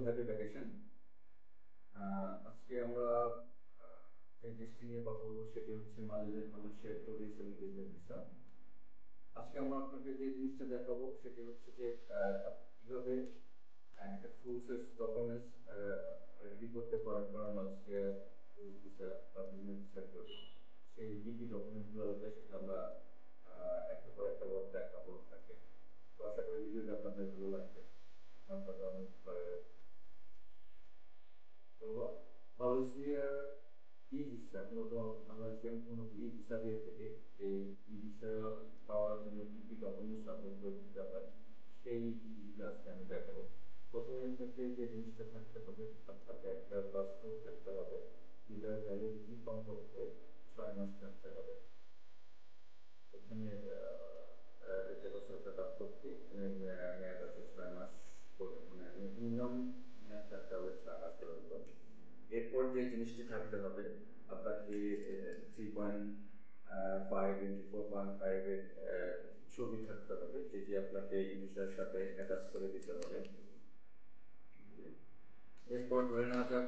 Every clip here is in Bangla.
Happy vacation. আজকে আমরা যে দেশটি নিয়ে কথা বলবো সেটি হচ্ছে মালয়েশিয়ার ট্যুরিজম বিজনেস ভিসা। আজকে আমরা আপনাকে যে জিনিসটা দেখাবো সেটি হচ্ছে যে কিভাবে একটা ফুল সাইজ ডকুমেন্টস রেডি করতে পারেন মালয়েশিয়া ট্যুরিস্ট ভিসা বা বিজনেস ভিসার জন্য। সেই কি কি ডকুমেন্টসগুলো লাগবে সেটা আমরা একটা পর একটা দেখাবো আপনাকে। তো আশা করি ভিডিওটা আপনাদের ভালো লাগবে। আপনারা অনেক তো মালয়েশিয়ার ই-ভিসা মূলত মালয়েশিয়ান কোনো ই-ভিসা দিয়ে থাকে। এই ই-ভিসা পাওয়ার জন্য কি কি ডকুমেন্টস আপনাদের দিতে হয় সেই জিনিসগুলো আজকে আমি দেখাবো। প্রথমে আপনাকে যে জিনিসটা থাকতে হবে আপনাকে একটা পাসপোর্ট থাকতে হবে, যেটার ভ্যালিডিটি কমপক্ষে 6 মাস থাকতে হবে। এখানে যে বছরটা পাসপোর্টটি মেয়াদ আছে 6 মাস, মানে মিনিমাম মেয়াদ থাকতে হবে 6 মাস পর্যন্ত। এরপর যে জিনিসটি থাকতে হবে আপনাকে 3.5 এর ছবি থাকতে হবে, যেটি আপনাকে ইউজার সাথে অ্যাটাচ করে দিতে হবে। এরপর ধরে নেওয়া যাক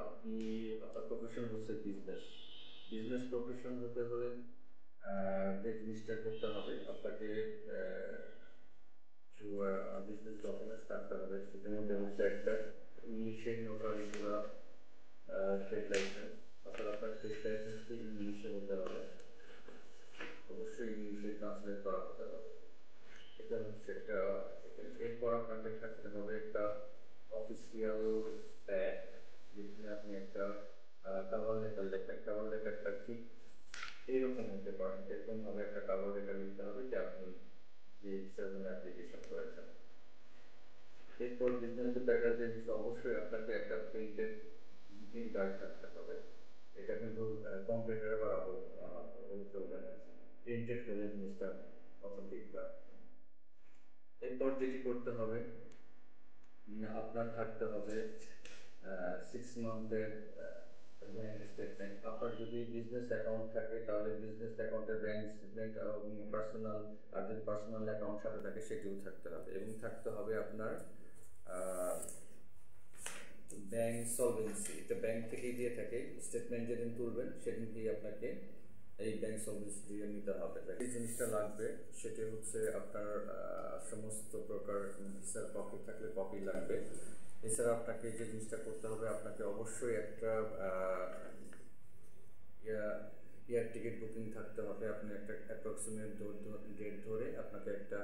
আপনি আপনার প্রফেশন হচ্ছে বিজনেস। বিজনেস প্রফেশন হতে হলে যে জিনিসটা করতে হবে আপনাকে বিজনেস ডকুমেন্টস থাকতে হবে। সেটার মধ্যে হচ্ছে একটা ইংলিশের নোটারিগুলো ট্রেড লাইসেন্স, অর্থাৎ আপনার ট্রেড লাইসেন্সটি ইংলিশে হতে হবে, অবশ্যই ইংলিশে ট্রান্সলেট করা হতে হবে। এটা হচ্ছে একটা। এরপর আপনাকে থাকতে হবে একটা অফিসিয়াল ব্যাগ, যেখানে আপনি একটা কাভার লেটার লিখবেন। কাভার লেটারটা ঠিক এইরকম হতে পারে, এরকম ভাবে একটা কাভার লেটার লিখতে হবে যে আপনি যে ভিসার জন্য অ্যাপ্লিকেশন করেছেন। এরপর বিজনেস ব্যাটার জিনিস অবশ্যই আপনাকে একটা প্রিন্টেড ভিজিটিং কার্ড থাকতে হবে। এটা কিন্তু কম্পিউটারে বা চলবে না, প্রিন্টেড করে জিনিসটা অথেন্টিক কার্ড। এরপর যেটি করতে হবে আপনার থাকতে হবে 6 মান্থের ব্যাংক স্টেটমেন্ট। আপনার যদি বিজনেস অ্যাকাউন্ট থাকে তাহলে বিজনেস অ্যাকাউন্টের ব্যাংক স্টেটমেন্ট, পার্সোনাল আর যদি পার্সোনাল অ্যাকাউন্ট সাথে থাকে সেটিও থাকতে হবে। এবং থাকতে হবে আপনার ব্যাংক সলভেন্সি। এটা ব্যাংক থেকেই দিয়ে থাকে, স্টেটমেন্ট যেদিন তুলবেন সেদিনকেই আপনাকে এই ব্যাংক সলভেন্সি দিয়ে নিতে হবে। এই জিনিসটা লাগবে সেটি হচ্ছে আপনার সমস্ত প্রকার ভিসার কপি থাকলে কপি লাগবে। এছাড়া আপনাকে যে জিনিসটা করতে হবে আপনাকে অবশ্যই একটা এয়ার টিকিট বুকিং থাকতে হবে। আপনি একটা অ্যাপ্রক্সিমেট ডেট ধরে আপনাকে একটা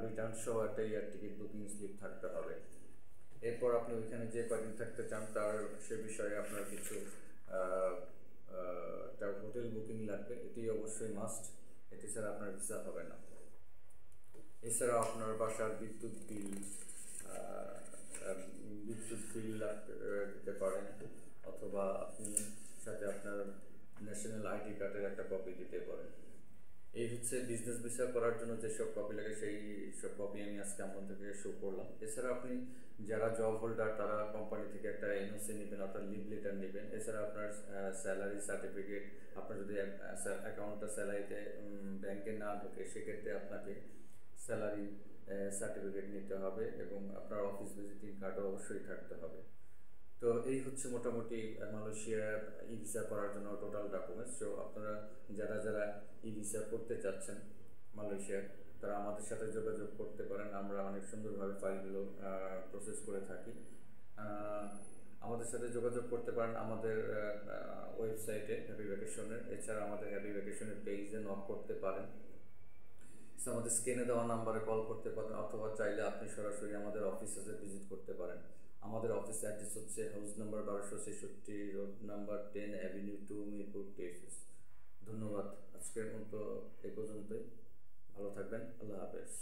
রিটার্ন সহ একটা এয়ার টিকিট বুকিং স্লিপ থাকতে হবে। এরপর আপনি ওইখানে যে কদিন থাকতে চান তার সে বিষয়ে আপনার কিছু একটা হোটেল বুকিং লাগবে, এটি অবশ্যই মাস্ট, এটি ছাড়া আপনার ভিসা হবে না। এছাড়াও আপনার বাসার বিদ্যুৎ বিল দিতে পারেন, অথবা আপনি সাথে আপনার ন্যাশনাল আইডি কার্ডের একটা কপি দিতে পারেন। এই হচ্ছে বিজনেস ভিসা করার জন্য যেসব কপি লাগে সেই সব কপি আমি আজকে আপনাদেরকে শো করলাম। এছাড়া আপনি যারা জব হোল্ডার তারা কোম্পানি থেকে একটা এনওসি নেবেন, অর্থাৎ লিভ লেটার নেবেন। এছাড়া আপনার স্যালারি সার্টিফিকেট, আপনার যদি অ্যাকাউন্টটা স্যালারিতে ব্যাংকে না ঢোকে সেক্ষেত্রে আপনাকে স্যালারি সার্টিফিকেট নিতে হবে, এবং আপনার অফিস ভিজিটিং কার্ডও অবশ্যই থাকতে হবে। তো এই হচ্ছে মোটামুটি মালয়েশিয়ার ই ভিসা করার জন্য টোটাল ডকুমেন্টস। তো আপনারা যারা যারা ই ভিসা করতে চাচ্ছেন মালয়েশিয়ার, তারা আমাদের সাথে যোগাযোগ করতে পারেন। আমরা অনেক সুন্দরভাবে ফাইলগুলো প্রসেস করে থাকি। আমাদের সাথে যোগাযোগ করতে পারেন আমাদের ওয়েবসাইটে হ্যাপি ভ্যাকেশনের। এছাড়া আমাদের হ্যাপি ভ্যাকেশনের পেজে নক করতে পারেন, আমাদের স্ক্রিনে দেওয়া নাম্বারে কল করতে পারেন, অথবা চাইলে আপনি সরাসরি আমাদের অফিসে ভিজিট করতে পারেন। আমাদের অফিস অ্যাড্রেস হচ্ছে house number 1266, road number 10, avenue 2, Mirpur 23। ধন্যবাদ। আজকের মতো এই পর্যন্তই। ভালো থাকবেন। আল্লাহ হাফেজ।